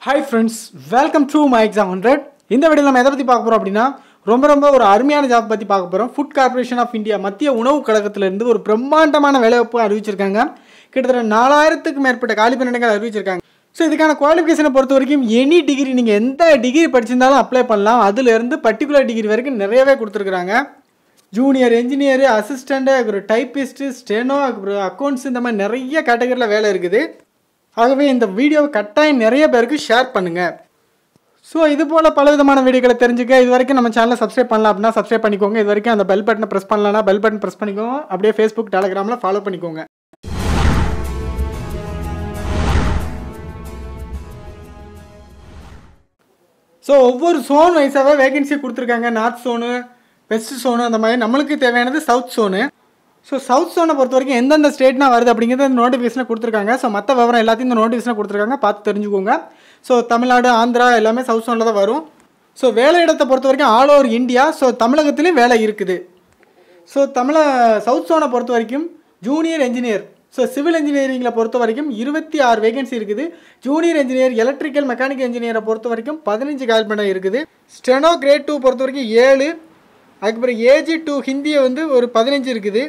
Hi friends, welcome to my exam 100. இந்த வீடியோல நம்ம எதை பத்தி பார்க்க போறோம் அப்படினா ரொம்ப ஒரு அருமையான ஜாப் பத்தி பார்க்க போறோம். ஃபுட் கார்ப்பரேஷன் ஆஃப் இந்தியா மத்திய உணவு கழகத்துல இருந்து ஒரு பிரம்மாண்டமான வேலைவாய்ப்பு அறிவிச்சிருக்காங்க. கிட்டத்தட்ட 4000க்கு மேற்பட்ட காலி பணியிடங்கள் அறிவிச்சிருக்காங்க. சோ இதுக்கான குவாலிஃபிகேஷனை பொறுத்த வரைக்கும் எனி டிகிரி நீங்க எந்த டிகிரி படிச்சிருந்தாலும் அப்ளை பண்ணலாம். அதுல இருந்து பர்టిక్యులர் டிகிரி வரைக்கும் நிறையவே கொடுத்திருக்காங்க. ஜூனியர் இன்ஜினியர், அசிஸ்டன்ட், அப்புறம் டைப்பிஸ்ட், ஸ்டெனோ, அப்புறம் அக்கவுண்ட்ஸ் இந்த மாதிரி நிறைய கேட்டகரியில வேலை இருக்குது. ஆகவே இந்த வீடியோவை கட்டாயம் நிறைய பேருக்கு ஷேர் பண்ணுங்க. ஸோ இது போல் பலவிதமான வீடியோக்களை தெரிஞ்சுக்க இது வரைக்கும் நம்ம சேனலை சப்ஸ்கிரைப் பண்ணலாம் அப்படின்னா சப்ஸ்கிரைப் பண்ணிக்கோங்க. இது வரைக்கும் அந்த பெல் பட்டனை ப்ரெஸ் பண்ணலன்னா பெல் பட்டன் ப்ரெஸ் பண்ணிக்கோங்க. அப்படியே ஃபேஸ்புக், டெலிகிராமில் ஃபாலோ பண்ணிக்கோங்க. ஸோ ஒவ்வொரு சோன் வைஸாகவே வேகன்சி கொடுத்துருக்காங்க. நார்த் சோனு, வெஸ்ட் சோனு, அந்த மாதிரி நம்மளுக்கு தேவையானது சவுத் சோனு. ஸோ சவுத் சோனை பொறுத்த வரைக்கும் எந்தெந்த ஸ்டேட்னா வருது அப்படிங்கிறத இந்த நோட்டிஃபிகேஷனில் கொடுத்துருக்காங்க. ஸோ மற்ற விவரம் எல்லாத்தையும் இந்த நோட்டிஃபிகேஷனில் கொடுத்துருக்காங்க, பார்த்து தெரிஞ்சுக்கோங்க. ஸோ தமிழ்நாடு, ஆந்திரா எல்லாமே சவுத் சோனில் தான் வரும். ஸோ வேலை இடத்தை பொறுத்த வரைக்கும் ஆல் ஓவர் இந்தியா. ஸோ தமிழகத்துலேயும் வேலை இருக்குது. ஸோ சவுத் சோனை பொறுத்த வரைக்கும் ஜூனியர் இன்ஜினியர், ஸோ சிவில் இன்ஜினியரிங்கில் பொறுத்த வரைக்கும் 26 வேகன்சி இருக்குது. ஜூனியர் இன்ஜினியர், எலக்ட்ரிக்கல் மெக்கானிக்கல் இன்ஜினியரை பொறுத்த வரைக்கும் 15 காலிப்பணியிடம் இருக்குது. ஸ்டெனோ கிரேட் 2 பொறுத்த வரைக்கும் 7, அதுக்கப்புறம் ஏஜி 2 ஹிந்தியை வந்து ஒரு 15 இருக்குது.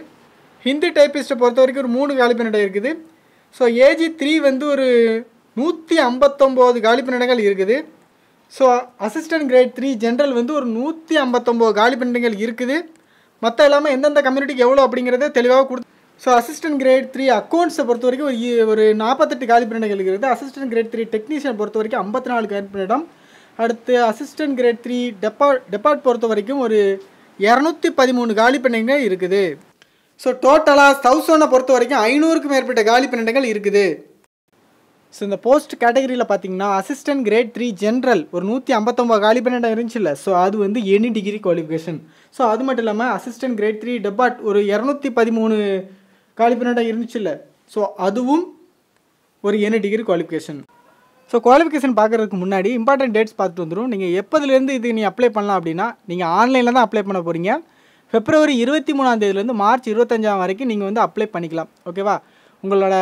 ஹிந்தி டைப்பிஸ்ட்டை பொறுத்த வரைக்கும் ஒரு 3 காலிப்பணியிடம் இருக்குது. ஸோ ஏஜி 3 வந்து ஒரு 159 காலிப்பணியிடங்கள் இருக்குது. ஸோ அசிஸ்டன்ட் கிரேட் 3 ஜென்ரல் வந்து ஒரு 159 காலிப்பணியிடங்கள் இருக்குது. மற்ற எல்லாமே எந்தெந்த கம்யூனிட்டிக்கு எவ்வளோ அப்படிங்கிறத தெளிவாக கொடுத்து. ஸோ அசிஸ்டன்ட் கிரேட் 3 அக்கௌண்ட்ஸை பொறுத்த வரைக்கும் ஒரு 48 காலிப்பணியிடங்கள் இருக்குது. அசிஸ்டன்ட் கிரேட் 3 டெக்னீஷியன் பொறுத்த வரைக்கும் 54 காலிப்பணியிடம். அடுத்து அசிஸ்டன்ட் கிரேட் 3 டெபார்ட் பொறுத்த வரைக்கும் ஒரு 213 காலிப்பணியிடங்கள் இருக்குது. ஸோ டோட்டலாக சவுத் சோனை பொறுத்த வரைக்கும் 500க்கும் மேற்பட்ட காலி பணியிடங்கள் இருக்குது. ஸோ இந்த போஸ்ட் கேட்டகரியில் பார்த்தீங்கன்னா அசிஸ்டன்ட் கிரேட் 3 ஜென்ரல் ஒரு 159 காலி பணியிடம் இருந்துச்சுல்ல, ஸோ அது வந்து எனி டிகிரி குவாலிஃபிகேஷன். ஸோ அது மட்டும் இல்லாமல் அசிஸ்டன்ட் கிரேட் 3 டெபார்ட் ஒரு 213 காலி பணியிடம் இருந்துச்சுல்ல, ஸோ அதுவும் ஒரு any degree qualification. So qualification பார்க்குறதுக்கு முன்னாடி இம்பார்ட்டன்ட் டேட்ஸ் பார்த்துட்டு வந்துடும். நீங்கள் எப்போதுலேருந்து இது நீ அப்ளை பண்ணலாம் அப்படின்னா நீங்கள் ஆன்லைனில் தான் அப்ளை பண்ண போகிறீங்க. பிப்ரவரி 23 மார்ச் 25 வரைக்கும் நீங்கள் வந்து அப்ளை பண்ணிக்கலாம். ஓகேவா? உங்களோட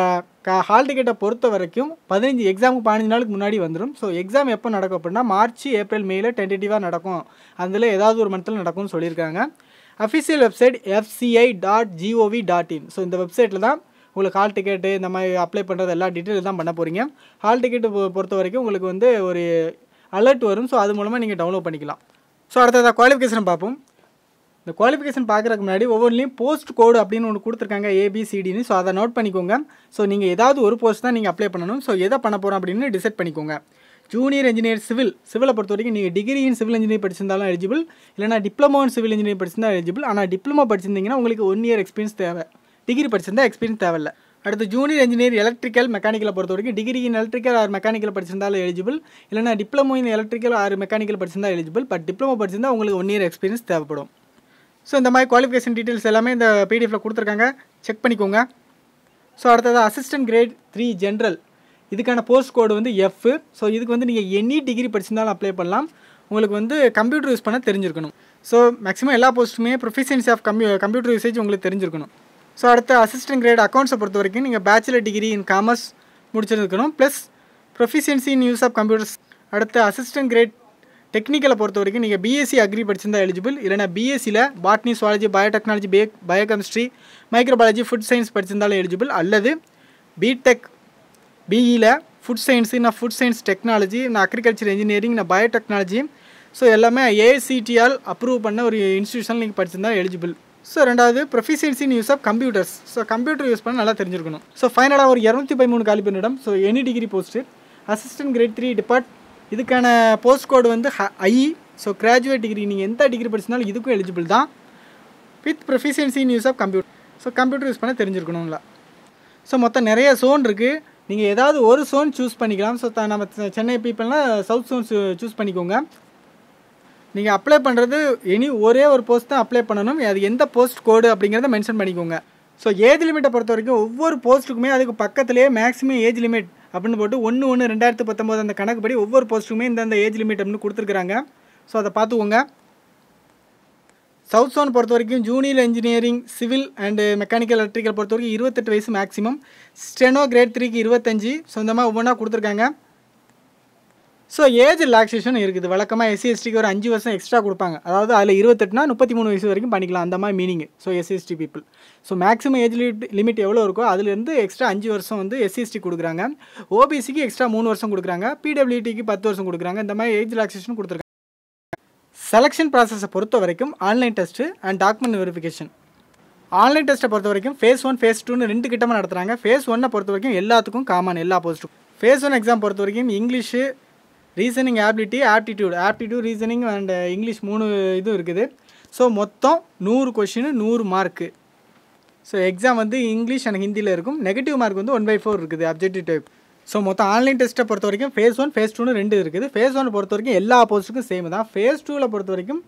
ஹால் டிக்கெட்டை பொறுத்த வரைக்கும் 15 எக்ஸாமுக்கு 15 நாளுக்கு முன்னாடி வந்துடும். ஸோ எக்ஸாம் எப்போ நடக்கும் அப்படின்னா மார்ச், ஏப்ரல், மேல டென்டேட்டிவாக நடக்கும். அதில் ஏதாவது ஒரு மந்த்தில் நடக்கும்னு சொல்லியிருக்காங்க. Official website fci.gov.in. ஸோ இந்த வெப்சைட்டில் தான் உங்களுக்கு ஹால் டிக்கெட்டு இந்த மாதிரி அப்ளை பண்ணுறது எல்லா டீட்டெயில் தான் பண்ண போகிறீங்க. ஹால் டிக்கெட்டு பொறுத்த வரைக்கும் உங்களுக்கு வந்து ஒரு அலர்ட் வரும். ஸோ அது மூலமாக நீங்கள் டவுன்லோட் பண்ணிக்கலாம். ஸோ அடுத்ததாக குவாலிஃபிகேஷன் பார்ப்போம். இந்த குவாலிஃபிகேஷன் பார்க்குறதுக்கு முன்னாடி ஒவ்வொன்றிலையும் போஸ்ட் கோடு அப்படின்னு ஒன்று கொடுத்துருக்காங்க, ABCDன்னு. ஸோ அதை நோட் பண்ணிக்கோங்க. ஸோ நீங்கள் ஏதாவது ஒரு போஸ்ட் தான் நீங்கள் அப்ளை பண்ணணும். ஸோ எதை பண்ண போகிறோம் அப்படின்னு டிசைட் பண்ணிக்கோங்க. ஜூனியர் இன்ஜினியர் சிவிலை பொறுத்த வரைக்கும் நீங்கள் டிகிரி இன் சிவில் இன்ஜினியர் படிச்சிருந்தாலும் எலிஜிபிள், இல்லைனா டிப்ளமோ இன் சிவில் இன்ஜினியர் படிச்சிருந்தாலும் எலிஜிபிள். ஆனால் டிப்ளமோ படிச்சிருந்தீங்கன்னா உங்களுக்கு 1 இயர் எக்ஸ்பீரியன்ஸ் தேவை. டிகிரி படிச்சிருந்தா எக்ஸ்பீரியன்ஸ் தேவையில்லை. அடுத்து ஜூனியர் இன்ஜினியர் எலக்ட்ரிக்கல் மெக்கானிக்கலை பொறுத்த வரைக்கும் degree in electrical R mechanical படிச்சிருந்தாலும் எலிஜிபிள், இல்லைனா diploma in electrical R mechanical படிச்சிருந்தா எலிஜிபிள். பட் டிப்ளமோ படிச்சிருந்தா உங்களுக்கு 1 இயர் எக்ஸ்பீரியன்ஸ் தேவைப்படும். ஸோ இந்த மாதிரி குவாலிஃபிகேஷன் டீட்டெயில்ஸ் எல்லாமே இந்த பிடிஎஃப்பில் கொடுத்துருக்காங்க, செக் பண்ணிக்கோங்க. ஸோ அடுத்தது அசிஸ்டன்ட் கிரேட் 3 ஜென்ரல், இதுக்கான போஸ்ட் கோடு வந்து F. ஸோ இதுக்கு வந்து நீங்கள் எனி டிகிரி படிச்சிருந்தாலும் அப்ளை பண்ணலாம். உங்களுக்கு வந்து கம்ப்யூட்டர் யூஸ் பண்ண தெரிஞ்சிருக்கணும். ஸோ மேக்ஸிமம் எல்லா போஸ்ட்டுமே ப்ரொஃபிஷியன்சி ஆஃப் கம்ப்யூட்டர் யூசேஜ் உங்களுக்கு தெரிஞ்சிருக்கணும். ஸோ அடுத்த அசிஸ்டன்ட் கிரேட் அக்கௌண்ட்ஸை பொறுத்த வரைக்கும் நீங்கள் பேச்சுலர் டிகிரி இன் காமர்ஸ் முடிச்சிருக்கணும், plus proficiency in use of computers. அடுத்த அசிஸ்டன்ட் கிரேட் டெக்னிக்கலை பொறுத்த வரைக்கும் நீங்கள் பிஎஸ்சி அக்ரி படிச்சிருந்தால் எலிஜிபிள், இல்லைனா பிஎஸ்சியில் botany, zoology, biotechnology, biochemistry, microbiology, food science படிச்சிருந்தாலும் எலிஜிபிள். அல்லது பிடெக் பிஇயில் ஃபுட் சயின்ஸு, நான் ஃபுட் சயின்ஸ் டெக்னாலஜி, நான் அக்ரிகல்ச்சர் இன்ஜினியரிங், நான் பயோடெக்னாலஜி, ஸோ எல்லாமே AICTE அப்ரூவ் பண்ண ஒரு இன்ஸ்டியூஷன் நீங்கள் படிச்சிருந்தால் எலிஜிபிள். ஸோ ரெண்டாவது proficiency in use of computers. So computer use பண்ண நல்லா தெரிஞ்சிருக்கணும். ஸோ ஃபைனலாக ஒரு 213 காலி பணியிடம். So any degree post assistant grade 3 depart, இதுக்கான போஸ்ட் கோடு வந்து I. ஸோ கிராஜுவேட் டிகிரி நீங்கள் எந்த டிகிரி படிச்சிருந்தாலும் இதுக்கும் எலிஜிபிள் தான், with proficiency in use of computer. So computer use பண்ண தெரிஞ்சிருக்கணுங்களா. ஸோ மொத்தம் நிறைய சோன் இருக்குது, நீங்கள் ஏதாவது ஒரு சோன் சூஸ் பண்ணிக்கலாம். ஸோ நம்ம சென்னை பீப்புள்னால் சவுத் சோன் சூஸ் பண்ணிக்கோங்க. நீங்கள் அப்ளை பண்ணுறது ஒரே ஒரு போஸ்ட் தான் அப்ளை பண்ணணும். அது எந்த போஸ்ட் கோடு அப்படிங்கிறத மென்ஷன் பண்ணிக்கோங்க. ஸோ ஏஜ் லிமிட்டை பொறுத்த வரைக்கும் ஒவ்வொரு போஸ்ட்டுக்குமே அதுக்கு பக்கத்துலேயே மேக்ஸிமம் ஏஜ் லிமிட் அப்படின்னு போட்டு 1/1/2019 அந்த கணக்குப்படி ஒவ்வொரு போஸ்ட்டுக்குமே இந்தந்த ஏஜ் லிமிட் அப்படின்னு கொடுத்துருக்குறாங்க. ஸோ அதை பார்த்துக்கோங்க. சவுத் சோன் பொறுத்த வரைக்கும் junior engineering, civil and mechanical, electrical பொறுத்த வரைக்கும் 28 வயசு மேக்ஸிமம். ஸ்டெனோ கிரேட் 3க்கு 25. ஸோ இந்த மாதிரி ஒவ்வொன்றா கொடுத்துருக்காங்க. ஸோ ஏஜ் ரிலாக்ஸேஷன் இருக்குது. வழக்கமாக எஸ்சி எஸ்டிக்கு ஒரு 5 வருஷம் எக்ஸ்ட்ரா கொடுப்பாங்க. அதாவது அதில் 28னா 33 வயசு வரைக்கும் பண்ணிக்கலாம், அந்த மாதிரி meaning. So SC ST people. So maximum age limit எவ்வளோ இருக்கோ அதுலேருந்து எக்ஸ்ட்ரா 5 வருஷம் வந்து எஸ்சி எஸ்டி கொடுக்குறாங்க. ஓபிசிக்கு எக்ஸ்ட்ரா 3 வருஷம் கொடுக்குறாங்க. பிடபிள்யூடிக்கு 10 வருஷம் கொடுக்குறாங்க. இந்த மாதிரி ஏஜ் ரிலாக்ஸேஷன் கொடுத்துருக்காங்க. செலெக்ஷன் ப்ராசஸை பொறுத்த வரைக்கும் online test and document verification. Online டெஸ்ட்டை பொறுத்த வரைக்கும் ஃபேஸ் 1 ஃபேஸ் 2ன்னு 2 கிட்டமாக நடத்துகிறாங்க. ஃபேஸ் 1 பொறுத்த வரைக்கும் எல்லாத்துக்கும் காமன், எல்லா போஸ்ட்டுக்கும். ஃபேஸ் 1 எக்ஸாம் பொறுத்த வரைக்கும் English, reasoning ability, aptitude reasoning and English 3 இதுவும் இருக்குது. ஸோ மொத்தம் 100 கொஷின் 100 மார்க்கு. ஸோ எக்ஸாம் வந்து இங்கிலீஷ் அண்ட் ஹிந்தியில் இருக்கும். நெகட்டிவ் மார்க் வந்து 1/4 இருக்குது அப்ஜெக்டிவ் டைப். ஸோ மொத்தம் ஆன்லைன் டெஸ்ட்டை பொறுத்த வரைக்கும் ஃபேஸ் 1 ஃபேஸ் 2ன்னு 2 இருக்குது. ஃபேஸ் 1 பொறுத்த வரைக்கும் எல்லா போஸ்ட்டுக்கும் சேம் தான். ஃபேஸ் 2வில் பொறுத்த வரைக்கும்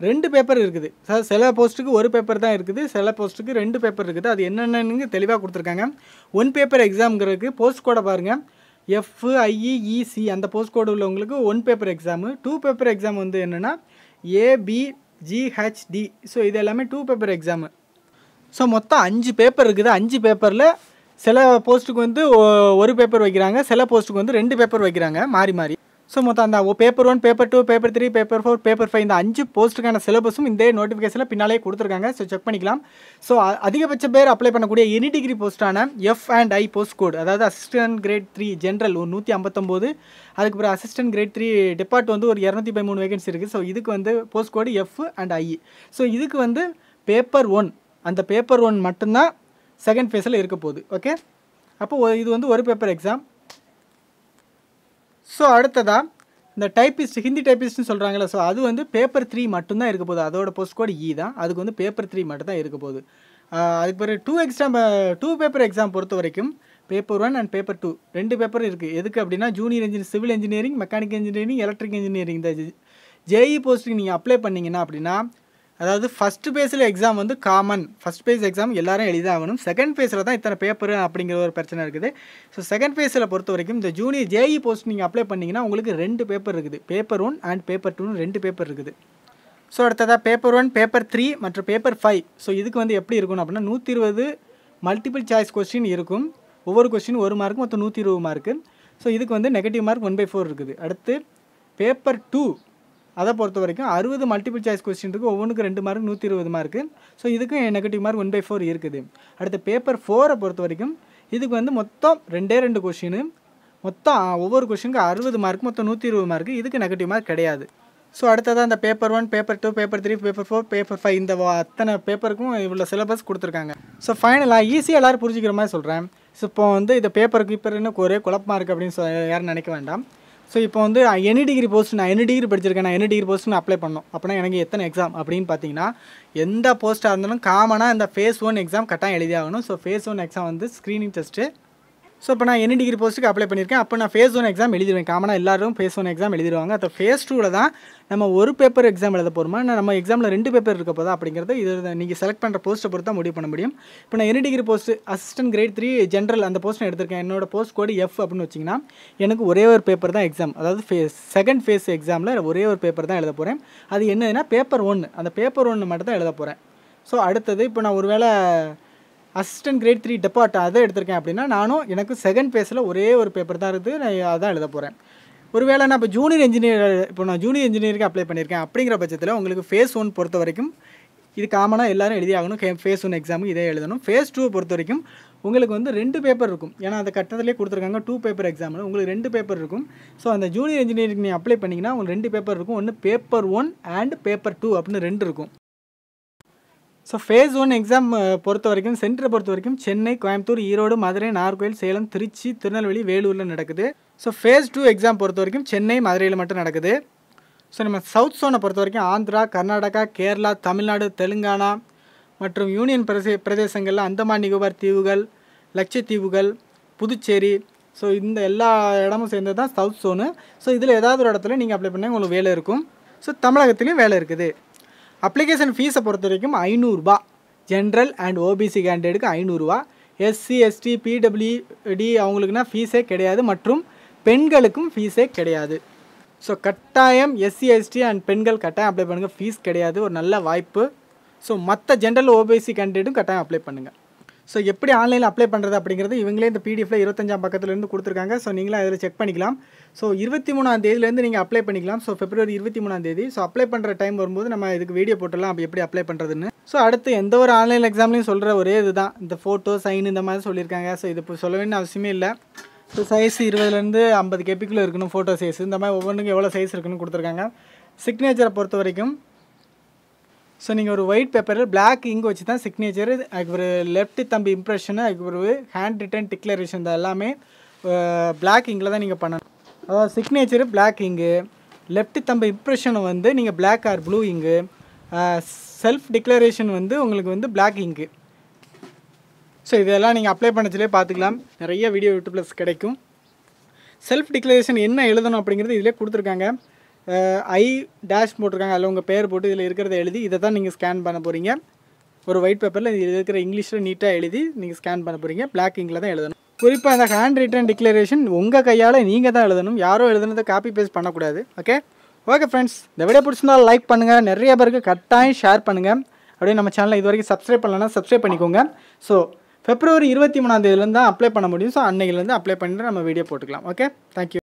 2 பேப்பர் இருக்குது. சில போஸ்ட்டுக்கு 1 பேப்பர் தான் இருக்குது, சில போஸ்ட்டுக்கு 2 பேப்பர் இருக்குது. அது என்னென்னு தெளிவாக கொடுத்துருக்காங்க. 1 பேப்பர் எக்ஸாம்ங்கிறதுக்கு போஸ்ட் கோடை பாருங்கள். FIEEC அந்த போஸ்ட் கோடு உள்ளவங்களுக்கு 1 பேப்பர் எக்ஸாமு. 2 பேப்பர் எக்ஸாம் வந்து என்னென்னா ABGHD. ஸோ இது எல்லாமே 2 பேப்பர் எக்ஸாமு. ஸோ மொத்தம் 5 பேப்பர் இருக்குது. 5 பேப்பரில் சில போஸ்ட்டுக்கு வந்து 1 பேப்பர் வைக்கிறாங்க, சில போஸ்ட்டுக்கு வந்து 2 பேப்பர் வைக்கிறாங்க மாறி மாறி. ஸோ மொத்தம் அந்த paper 1, paper 2, paper 3, paper 4, paper 5 இந்த 5 போஸ்ட்டுக்கான சிலபஸும் இந்த நோட்டிஃபிகேஷனில் பின்னாலே கொடுத்துருக்காங்க. ஸோ செக் பண்ணிக்கலாம். ஸோ அதிகபட்ச பேர் அப்ளை பண்ணக்கூடிய எனி டிகிரி போஸ்ட்டான F&I போஸ்ட் கோட், அதாவது அசிஸ்டன்ட் கிரேட் 3 ஜென்ரல் ஒரு 159, அதுக்கப்புறம் அசிஸ்டன்ட் கிரேட் 3 டிபார்ட் வந்து ஒரு 213 வேகன்சி இருக்குது. ஸோ இதுக்கு வந்து போஸ்ட் கோடு F&I. ஸோ இதுக்கு வந்து பேப்பர் 1, அந்த பேப்பர் 1 மட்டும்தான் செகண்ட் ஃபேஸில் இருக்க போகுது. ஓகே, அப்போ இது வந்து 1 பேப்பர் எக்ஸாம். ஸோ அடுத்ததாக இந்த டைப்பிஸ்ட், ஹிந்தி டைப்பிஸ்ட்னு சொல்கிறாங்களே, ஸோ அது வந்து பேப்பர் 3 மட்டும்தான் இருக்க போகுது. அதோட போஸ்ட் கோடு E தான். அதுக்கு வந்து பேப்பர் 3 மட்டும் தான் இருக்க போகுது. அதுக்கு பிறகு 2 பேப்பர் எக்ஸாம் பொறுத்த வரைக்கும் பேப்பர் 1 அண்ட் பேப்பர் 2 2 பேப்பர் இருக்குது. எதுக்கு அப்படின்னா junior engineer, civil engineering, mechanical engineering, electric engineering இந்த JEE போஸ்ட்டுக்கு நீங்கள் அப்ளை பண்ணிங்கன்னா அப்படின்னா, அதாவது ஃபஸ்ட்டு பேஸில் எக்ஸாம் வந்து காமன், ஃபஸ்ட் பேஸ் எக்ஸாம் எல்லாரும் எழுதாகணும். செகண்ட் பேஸில் தான் இத்தனை பேப்பர் அப்படிங்கிற ஒரு பிரச்சனை இருக்குது. ஸோ செகண்ட் பேஸில் பொறுத்த வரைக்கும் இந்த ஜூனியர் JEE போஸ்ட் நீங்கள் அப்ளை பண்ணிங்கன்னா உங்களுக்கு 2 பேப்பர் இருக்குது. பேப்பர் 1 அண்ட் பேப்பர் 2ன்னு 2 பேப்பர் இருக்குது. ஸோ அடுத்ததாக பேப்பர் 1, பேப்பர் 3 மற்றும் பேப்பர் 5. ஸோ இதுக்கு வந்து எப்படி இருக்கணும் அப்படின்னா 120 மல்டிபிள் சாய்ஸ் கொஸ்டின் இருக்கும். ஒவ்வொரு கொஸ்டின் 1 மார்க், மொத்தம் 120 மார்க்கு. ஸோ இதுக்கு வந்து நெகட்டிவ் மார்க் 1/4 இருக்குது. அடுத்து பேப்பர் 2 அதை பொறுத்த வரைக்கும் 60 மல்டிபிள் சாய்ஸ் கொஸ்டின் இருக்குது. ஒவ்வொன்றுக்கு 2 மார்க், 120 மார்க்கு. ஸோ இதுக்கும் நெகட்டிவ் மார்க் 1/4 இருக்குது. அடுத்து பேப்பர் 4 பொறுத்த வரைக்கும் இதுக்கு வந்து மொத்தம் 2 கொஸ்டின், மொத்தம் ஒவ்வொரு கொஸ்டினுக்கு 60 மார்க், மொத்தம் 120 மார்க்கு. இதுக்கு நெகட்டிவ் மார்க் கிடையாது. ஸோ அடுத்ததான் இந்த paper 1, paper 2, paper 3, paper 4, paper 5 இந்த அத்தனை பேப்பருக்கும் இவ்வளோ சிலபஸ் கொடுத்துருக்காங்க. ஸோ ஃபைனலாக ஈஸியாக எல்லோரும் புரிஞ்சுக்கிற மாதிரி சொல்கிறேன். ஸோ இப்போ வந்து இந்த பேப்பருக்கு இப்போ இன்னும் ஒரே குழப்பமாக இருக்குது அப்படின்னு யாரும் நினைக்க வேண்டாம். ஸோ இப்போ வந்து எனி டிகிரி போஸ்ட், நான் எனி டிகிரி படிச்சிருக்கேன், நான் எனி டிகிரி போஸ்ட் நான் அப்ளை பண்ணோம் அப்படின்னா எனக்கு எத்தனை எக்ஸாம் அப்படின்னு பார்த்தீங்கன்னா, எந்த போஸ்ட்டாக இருந்தாலும் காமனாக இந்த ஃபேஸ் 1 எக்ஸாம் கட்டாயம் எழுதி ஆகணும். ஸோ ஃபேஸ் 1 எக்ஸாம் வந்து ஸ்க்ரீனிங் டெஸ்ட்டு. ஸோ இப்போ நான் எனி டிகிரி போஸ்ட்டுக்கு அப்ளை பண்ணியிருக்கேன். அப்போ நான் ஃபேஸ் 1 எக்ஸாம் எழுதிடுவேன். காமனாக எல்லாரும் ஃபேஸ் 1 எக்ஸாம் எழுதிடுவாங்க. அப்போ ஃபேஸ் 2வில் தான் நம்ம 1 பேப்பர் எக்ஸாம் எழுத போகிறோமா, நம்ம எக்ஸாமில் 2 பேப்பர் இருக்க போதா அப்படிங்கிறது இது நீங்கள் செலக்ட் பண்ணுற போஸ்ட்டை பொறுத்து தான் முடிவு பண்ண முடியும். இப்போ நான் any degree post assistant grade 3 general அந்த போஸ்ட் நான் எடுத்திருக்கேன். என்னோட போஸ்ட் கோடு F அப்படின்னு வச்சிங்கன்னா எனக்கு ஒரே ஒரு பேப்பர் தான் எக்ஸாம். அதாவது செகண்ட் ஃபேஸ் எக்ஸாமில் ஒரே ஒரு பேப்பர் தான் எழுத போகிறேன். அது என்னதுன்னா பேப்பர் 1. அந்த பேப்பர் 1 மட்டும் தான் எழுத போகிறேன். ஸோ அடுத்தது இப்போ நான் ஒருவேளை அசிஸ்டன்ட் கிரேட் 3 டிபார்ட் அதை எடுத்திருக்கேன் அப்படின்னா எனக்கு செகண்ட் ஃபேஸில் ஒரே ஒரு பேப்பர் தான் இருக்குது, நான் அதான் எழுத போகிறேன். ஒருவேளை நான் இப்போ ஜூனியர் இன்ஜினியருக்கு அப்ளை பண்ணியிருக்கேன் அப்படிங்கிற பட்சத்தில் உங்களுக்கு ஃபேஸ் 1 பொறுத்த வரைக்கும் இது காமனாக எல்லோரும் எழுதி ஆகணும். ஃபேஸ் 1 எக்ஸாமுக்கு இதே எழுதணும். ஃபேஸ் 2 பொறுத்த வரைக்கும் உங்களுக்கு வந்து 2 பேப்பர் இருக்கும். ஏன்னா அந்த கட்டத்திலே கொடுத்துருக்காங்க 2 பேப்பர் எக்ஸாமில் உங்களுக்கு 2 பேப்பர் இருக்கும். ஸோ அந்த ஜூனியர் இன்ஜினியரிங் நீங்கள் அப்ளை பண்ணிங்கன்னா உங்களுக்கு 2 பேப்பர் இருக்கும். ஒன்று பேப்பர் 1 அண்ட் பேப்பர் 2 அப்படின்னு 2 இருக்கும். ஸோ ஃபேஸ் 1 எக்ஸாம் பொறுத்த வரைக்கும் சென்டரை பொறுத்த வரைக்கும் சென்னை, கோயம்புத்தூர், ஈரோடு, மதுரை, நாகர்கோவில், சேலம், திருச்சி, திருநெல்வேலி, வேலூரில் நடக்குது. ஸோ ஃபேஸ் 2 எக்ஸாம் பொறுத்த வரைக்கும் சென்னை, மதுரையில் மட்டும் நடக்குது. ஸோ நம்ம சவுத் சோனை பொறுத்த வரைக்கும் ஆந்திரா, கர்நாடகா, கேரளா, தமிழ்நாடு, தெலுங்கானா மற்றும் யூனியன் பிரதேசங்களில் அந்தமான் நிகோபார் தீவுகள், லட்சத்தீவுகள், புதுச்சேரி, ஸோ இந்த எல்லா இடமும் சேர்ந்தது தான் சவுத் சோனு. ஸோ இதில் ஏதாவது ஒரு இடத்துல நீங்கள் அப்ளை பண்ணால் உங்களுக்கு வேலை இருக்கும். ஸோ தமிழகத்துலேயும் வேலை இருக்குது. அப்ளிகேஷன் ஃபீஸை பொறுத்த வரைக்கும் 500 ரூபா. ஜென்ரல் அண்ட் ஓபிசி கேண்டிடேட்டுக்கு 500 ரூபா. எஸ்சி, எஸ்டி, பிடபிள்யூடி அவங்களுக்குனா ஃபீஸே கிடையாது. மற்றும் பெண்களுக்கும் ஃபீஸே கிடையாது. ஸோ கட்டாயம் எஸ்சி, எஸ்டி அண்ட் பெண்கள் கட்டாயம் அப்ளை பண்ணுங்கள். ஃபீஸ் கிடையாது, ஒரு நல்ல வாய்ப்பு. ஸோ மற்ற ஜென்ரல் ஓபிசி கேண்டிடேட்டும் கட்டாயம் அப்ளை பண்ணுங்கள். ஸோ எப்படி ஆன்லைனில் அப்ளை பண்ணுறது அப்படிங்கிறது இவங்களே இந்த பிடிஎஃப்ல 25ஆம் பக்கத்துலேருந்து கொடுத்துருக்காங்க. ஸோ நீங்களும் அதில் செக் பண்ணிக்கலாம். ஸோ 23ஆம் தேதியிலேருந்து நீங்கள் அப்ளை பண்ணிக்கலாம். ஸோ பிப்ரவரி 23ஆம் தேதி. ஸோ அப்ளை பண்ணுற டைம் வரும்போது நம்ம இதுக்கு வீடியோ போட்டுடலாம் அப்போ எப்படி அப்ளை பண்ணுறதுன்னு. ஸோ அடுத்து எந்த ஒரு ஆன்லைன் எக்ஸாம்லையும் சொல்கிற ஒரே இதுதான், இந்த ஃபோட்டோ சைன் இந்த மாதிரி சொல்லியிருக்காங்க. ஸோ இது இப்போ சொல்ல வேண்டிய அவசியமே இல்லை. ஸோ சைஸ் 20லேருந்து 50 கேபிக்குள்ளே இருக்கணும் ஃபோட்டோ சைஸ். இந்த மாதிரி ஒவ்வொன்றுக்கும் எவ்வளோ சைஸ் இருக்குன்னு கொடுத்துருக்காங்க. சிக்னேச்சரை பொறுத்த வரைக்கும் ஸோ நீங்கள் ஒரு ஒயிட் பேப்பரில் பிளாக் இங்க் வச்சு தான் சிக்னேச்சர், அதுக்கு ஒரு லெஃப்ட் தம்பி இம்ப்ரெஷனு, அதுக்கு ஒரு ஹேண்ட் ரிட்டன் டிக்ளரேஷன், இந்த எல்லாமே பிளாக் இங்கில் தான் நீங்கள் பண்ணணும். அதாவது சிக்னேச்சரு பிளாக் இங்கு, லெஃப்ட் தம்பி இம்ப்ரெஷனை வந்து நீங்கள் பிளாக் ஆர் ப்ளூ இங்கு, செல்ஃப் டிக்ளரேஷன் வந்து உங்களுக்கு வந்து பிளாக் இங்கு. ஸோ இதெல்லாம் நீங்கள் அப்ளை பண்ணச்சிலே பார்த்துக்கலாம். நிறைய வீடியோ யூடியூப்ல கிடைக்கும். செல்ஃப் டிக்ளரேஷன் என்ன எழுதணும் அப்படிங்கிறது இதிலே கொடுத்துருக்காங்க. ஐ டேஷ் போட்டிருக்காங்க, அதில் உங்கள் பேர் போட்டு இதில் இருக்கிறத எழுதி இதை தான் நீங்கள் ஸ்கேன் பண்ண போகிறீங்க. ஒரு ஒயிட் பேப்பரில் இது இருக்கிற இங்கிலீஷில் நீட்டாக எழுதி நீங்கள் ஸ்கேன் பண்ண போகிறீங்க. பிளாக் இங்கில் தான் எழுதணும். குறிப்பாக அந்த ஹேண்ட் ரிட்டன் டிக்ளரேஷன் உங்கள் கையால் நீங்கள் தான் எழுதணும். யாரோ எழுதுனதை காப்பி பேஸ்ட் பண்ணக்கூடாது. ஓகே ஃப்ரெண்ட்ஸ், இந்த வீடியோ பிடிச்சிருந்தால் லைக் பண்ணுங்கள், நிறைய பேருக்கு கட்டாயம் ஷேர் பண்ணுங்கள். அப்படியே நம்ம சேனலை இது வரைக்கும் சப்ஸ்கிரைப் பண்ணலன்னா சப்ஸ்கிரைப் பண்ணிக்கோங்க. ஸோ பிப்ரவரி 23ஆம் தேதியிலேருந்து தான் அப்ளை பண்ண முடியும். ஸோ அன்னையிலேருந்து அப்ளை பண்ணிட்டு நம்ம வீடியோ போட்டுக்கலாம். Okay, thank you.